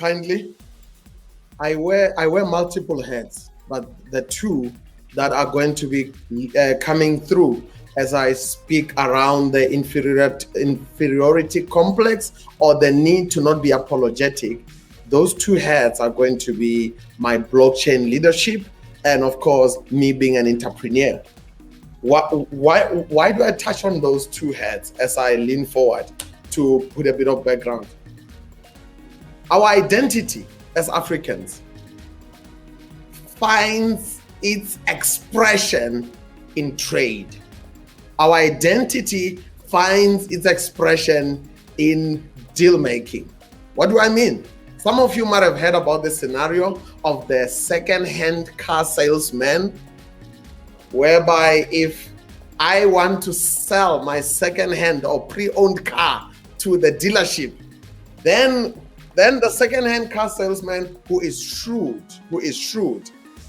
kindly. I wear multiple hats, but the two that are going to be coming through as I speak around the inferiority complex or the need to not be apologetic, those two hats are going to be my blockchain leadership and, of course, me being an entrepreneur. Why do I touch on those two hats as I lean forward to put a bit of background? Our identity as Africans finds its expression in trade. Our identity finds its expression in deal making. What do I mean? Some of you might have heard about the scenario of the second-hand car salesman, whereby if I want to sell my second-hand or pre-owned car to the dealership, then the second-hand car salesman who is shrewd,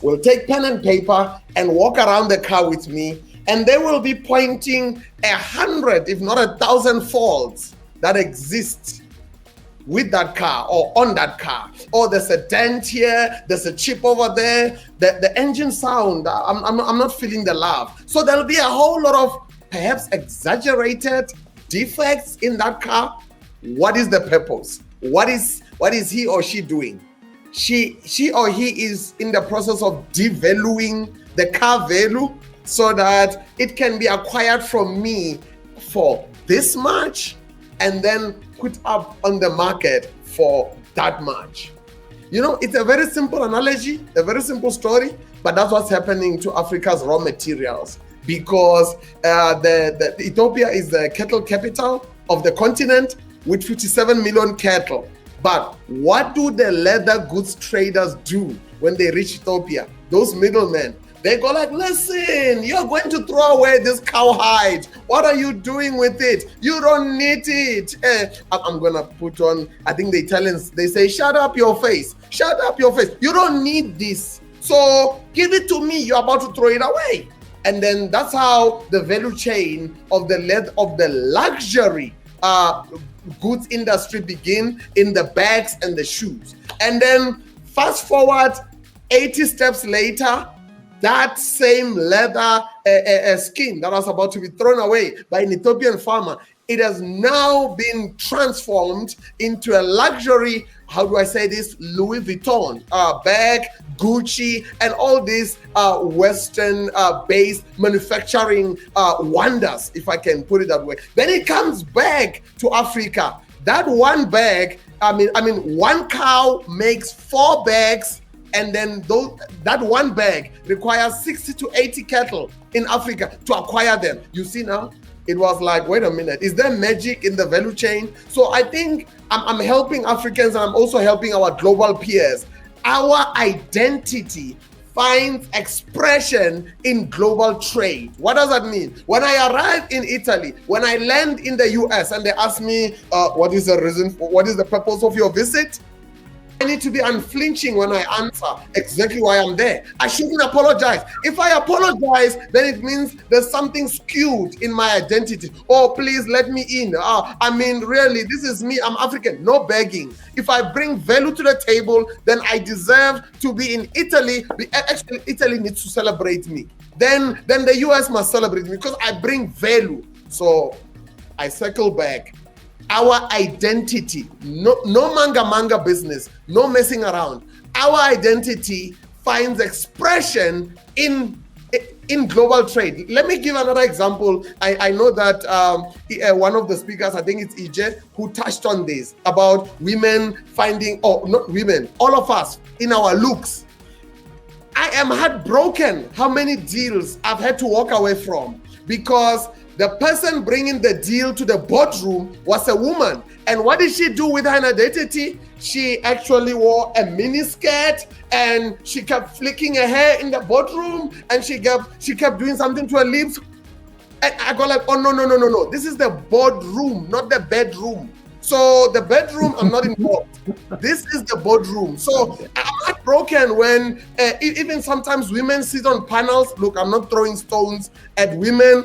will take pen and paper and walk around the car with me, and they will be pointing 100, if not 1,000 faults that exist with that car or on that car. Oh, there's a dent here, there's a chip over there, the engine sound, I'm not feeling the love. So there'll be a whole lot of perhaps exaggerated defects in that car. What is the purpose? What is he or she doing? She or he is in the process of devaluing the car value so that it can be acquired from me for this much and then put up on the market for that much. You know, it's a very simple analogy, a very simple story, but that's what's happening to Africa's raw materials, because the Ethiopia is the cattle capital of the continent with 57 million cattle. But what do the leather goods traders do when they reach Ethiopia? Those middlemen, they go like, listen, you're going to throw away this cowhide. What are you doing with it? You don't need it. I'm going to put on, I think the Italians, they say, shut up your face. Shut up your face. You don't need this. So give it to me. You're about to throw it away. And then that's how the value chain of the luxury goods industry begin in the bags and the shoes. And then fast forward 80 steps later, that same leather skin that was about to be thrown away by an Ethiopian farmer, it has now been transformed into a luxury, how do I say this, Louis Vuitton bag, Gucci, and all these Western-based manufacturing wonders, if I can put it that way. Then it comes back to Africa. That one bag, one cow makes 4 bags, and then that one bag requires 60 to 80 cattle in Africa to acquire them. You see now? It was like, wait a minute, is there magic in the value chain? So I think I'm helping Africans, and I'm also helping our global peers. Our identity finds expression in global trade. What does that mean? When I arrive in Italy, when I land in the US and they ask me, what is the purpose of your visit? I need to be unflinching when I answer exactly why I'm there. I shouldn't apologize. If I apologize, then it means there's something skewed in my identity. Oh, please let me in. Really, this is me. I'm African. No begging. If I bring value to the table, then I deserve to be in Italy. Actually, Italy needs to celebrate me. Then the US must celebrate me because I bring value. So I circle back. Our identity, no manga business, no messing around. Our identity finds expression in global trade. Let me give another example. I know that one of the speakers, I think it's EJ, who touched on this about women finding, not women, all of us in our looks. I am heartbroken how many deals I've had to walk away from because the person bringing the deal to the boardroom was a woman. And what did she do with her identity? She actually wore a mini skirt and she kept flicking her hair in the boardroom and she kept doing something to her lips. And I go like, oh, no. This is the boardroom, not the bedroom. So the bedroom, I'm not involved. This is the boardroom. So I'm heartbroken when even sometimes women sit on panels. Look, I'm not throwing stones at women.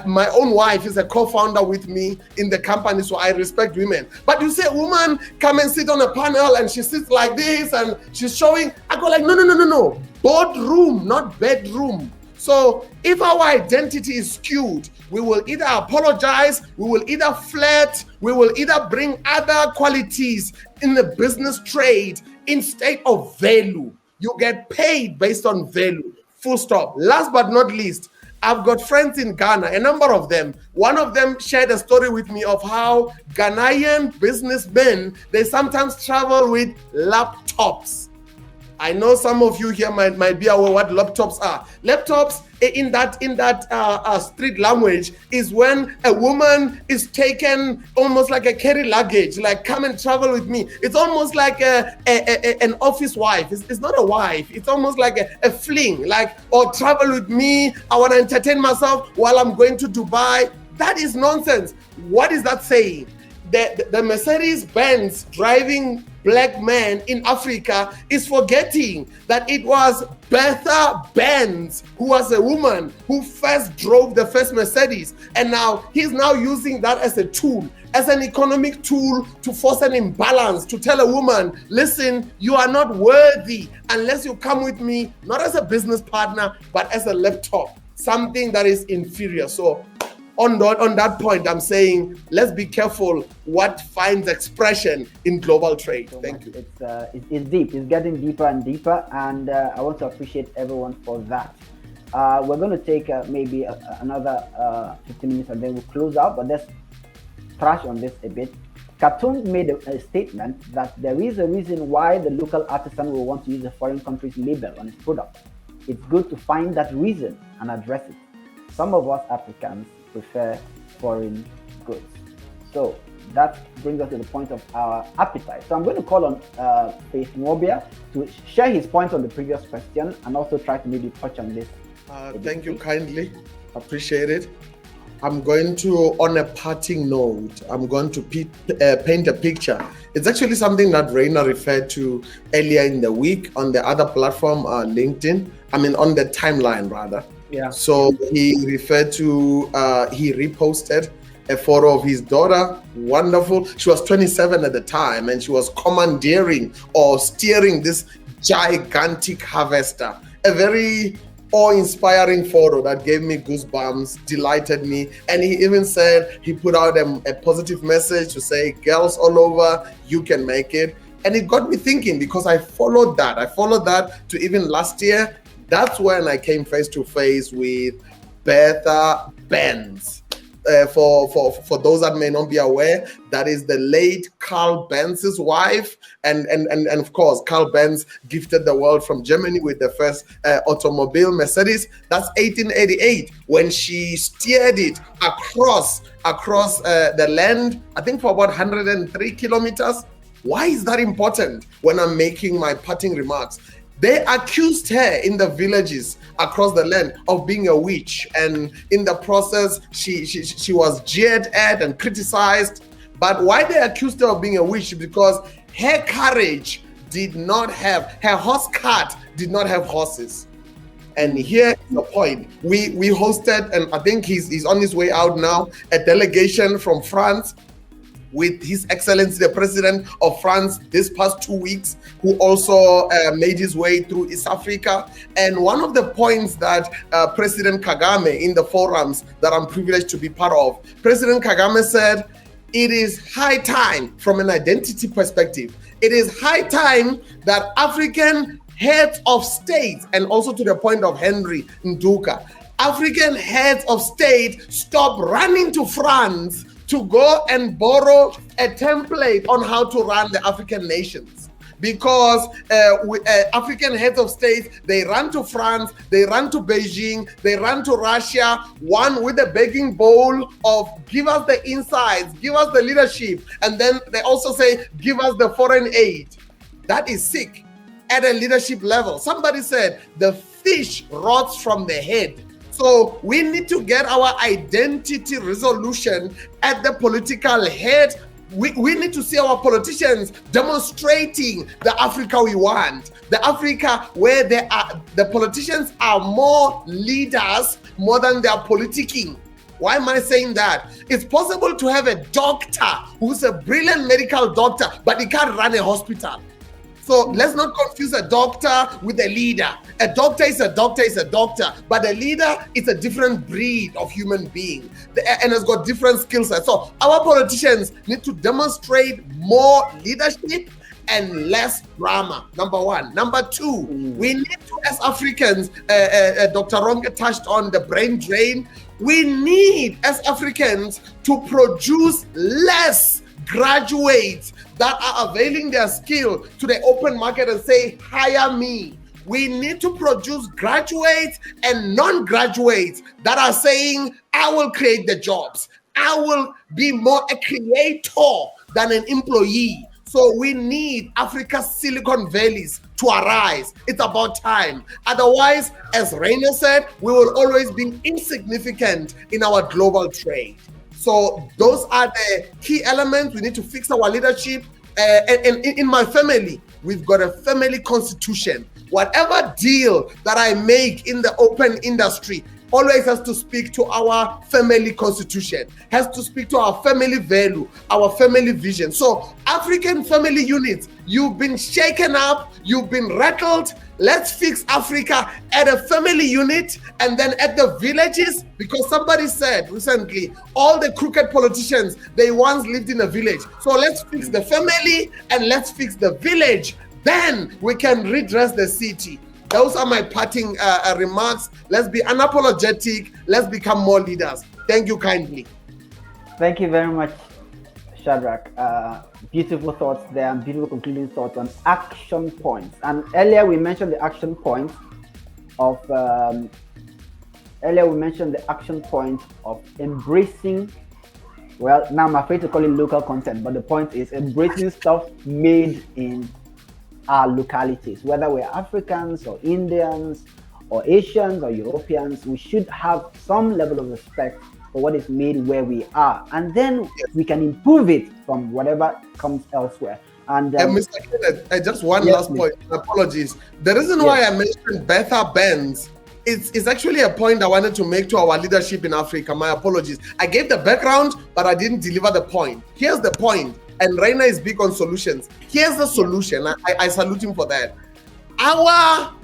My own wife is a co-founder with me in the company, so I respect women. But you say a woman come and sit on a panel and she sits like this and she's showing, I go like, no. Boardroom, not bedroom. So if our identity is skewed, we will either apologize, we will either flirt, we will either bring other qualities in the business trade instead of value. You get paid based on value, full stop. Last but not least, I've got friends in Ghana, a number of them. One of them shared a story with me of how Ghanaian businessmen, they sometimes travel with laptops. I know some of you here might be aware what laptops are. Laptops in that street language is when a woman is taken almost like a carry luggage, like come and travel with me. It's almost like an office wife. It's not a wife. It's almost like a fling, like, or travel with me. I want to entertain myself while I'm going to Dubai. That is nonsense. What is that saying? The Mercedes-Benz driving black man in Africa is forgetting that it was Bertha Benz, who was a woman who first drove the first Mercedes. And now he's now using that as a tool, as an economic tool to force an imbalance, to tell a woman, listen, you are not worthy unless you come with me, not as a business partner, but as a laptop, something that is inferior. So on that point, I'm saying, let's be careful what finds expression in global trade. So Thank you. It's deep. It's getting deeper and deeper, and I want to appreciate everyone for that. We're going to take maybe another 15 minutes, and then we'll close out, but let's trash on this a bit. Khartoum made a statement that there is a reason why the local artisan will want to use a foreign country's label on its product. It's good to find that reason and address it. Some of us Africans prefer foreign goods. So that brings us to the point of our appetite. So I'm going to call on Faith Nwobia to share his point on the previous question and also try to maybe touch on this. Thank you kindly. Appreciate it. I'm going to, on a parting note, I'm going to paint a picture. It's actually something that Rainer referred to earlier in the week on the other platform, LinkedIn. I mean, on the timeline rather. Yeah. So he referred to, he reposted a photo of his daughter. Wonderful. She was 27 at the time, and she was commandeering or steering this gigantic harvester. A very awe-inspiring photo that gave me goosebumps, delighted me. And he even said, he put out a positive message to say, girls all over, you can make it. And it got me thinking, because I followed that to even last year. That's when I came face to face with Bertha Benz. For those that may not be aware, that is the late Carl Benz's wife, and of course Carl Benz gifted the world from Germany with the first automobile Mercedes. That's 1888 when she steered it across the land, I think for about 103 kilometers. Why is that important when I'm making my parting remarks? They accused her in the villages across the land of being a witch, and in the process, she was jeered at and criticized. But why they accused her of being a witch? Because her carriage did not have, her horse cart did not have horses. And here is the point. We hosted, and I think he's on his way out now, a delegation from France with His Excellency, the President of France, this past 2 weeks, who also made his way through East Africa. And one of the points that President Kagame, in the forums that I'm privileged to be part of, President Kagame said, it is high time, from an identity perspective, it is high time that African heads of state, and also to the point of Henry Nduka, African heads of state stop running to France to go and borrow a template on how to run the African nations. Because African heads of state, they run to France, they run to Beijing, they run to Russia, one with a begging bowl of give us the insights, give us the leadership, and then they also say, give us the foreign aid. That is sick at a leadership level. Somebody said, the fish rots from the head. So we need to get our identity resolution at the political head, we need to see our politicians demonstrating the Africa we want, the Africa where the politicians are more leaders more than they are politicking. Why am I saying that? It's possible to have a doctor who's a brilliant medical doctor, but he can't run a hospital. So let's not confuse a doctor with a leader. A doctor is a doctor is a doctor, but a leader is a different breed of human being and has got different skill sets. So our politicians need to demonstrate more leadership and less drama, number one. Number two, we need to, as Africans, Dr. Ronke touched on the brain drain. We need, as Africans, to produce less graduates that are availing their skill to the open market and say, hire me. We need to produce graduates and non-graduates that are saying, I will create the jobs. I will be more a creator than an employee. So we need Africa's Silicon Valleys to arise. It's about time. Otherwise, as Rainer said, we will always be insignificant in our global trade. So those are the key elements. We need to fix our leadership. And in my family, we've got a family constitution. Whatever deal that I make in the open industry always has to speak to our family constitution, has to speak to our family value, our family vision. So African family units, you've been shaken up, you've been rattled. Let's fix Africa at a family unit and then at the villages, because somebody said recently, all the crooked politicians, they once lived in a village. So let's fix the family and let's fix the village. Then we can redress the city. Those are my parting remarks. Let's be unapologetic. Let's become more leaders. Thank you kindly. Thank you very much, Shadrack. Beautiful thoughts there and beautiful concluding thoughts on action points. And earlier we mentioned the action point of embracing. Well, now I'm afraid to call it local content, but the point is embracing stuff made in our localities, whether we're Africans or Indians or Asians or Europeans. We should have some level of respect for what is made where we are, and then we can improve it from whatever comes elsewhere. And Mr. Kenneth, just one last point. Apologies. The reason why I mentioned Bertha Benz is actually a point I wanted to make to our leadership in Africa. My apologies. I gave the background, but I didn't deliver the point. Here's the point. And Rainer is big on solutions. Here's the solution. I salute him for that. Our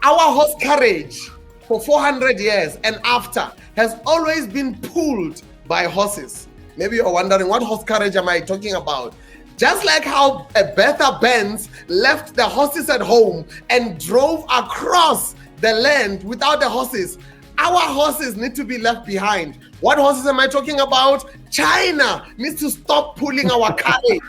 horse carriage for 400 years and after has always been pulled by horses. Maybe you're wondering, what horse carriage am I talking about? Just like how a Bertha Benz left the horses at home and drove across the land without the horses, our horses need to be left behind. What horses am I talking about? China needs to stop pulling our carriage.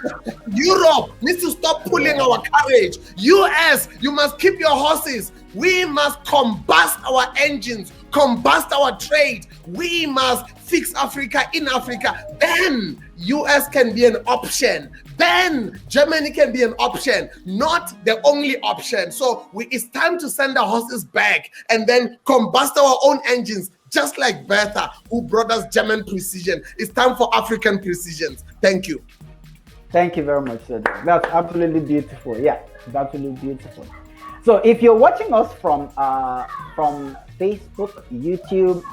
Europe needs to stop pulling our carriage. US, you must keep your horses. We must combust our engines, combust our trade. We must fix Africa in Africa. Then US can be an option. Then Germany can be an option, not the only option. So it's time to send the horses back and then combust our own engines, just like Bertha, who brought us German precision. It's time for African precisions. Thank you. Thank you very much, sir. That's absolutely beautiful. Yeah, it's absolutely beautiful. So if you're watching us from Facebook, YouTube,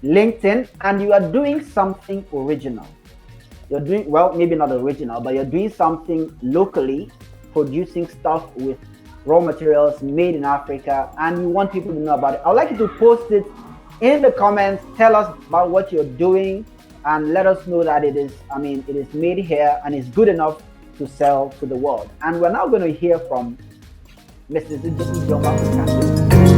LinkedIn, and you are doing something original, you're doing, well, maybe not original, but you're doing something locally, producing stuff with raw materials made in Africa, and you want people to know about it, I'd like you to post it in the comments. Tell us about what you're doing and let us know that it is made here and it's good enough to sell to the world. And we're now going to hear from Mrs. Ijeoma.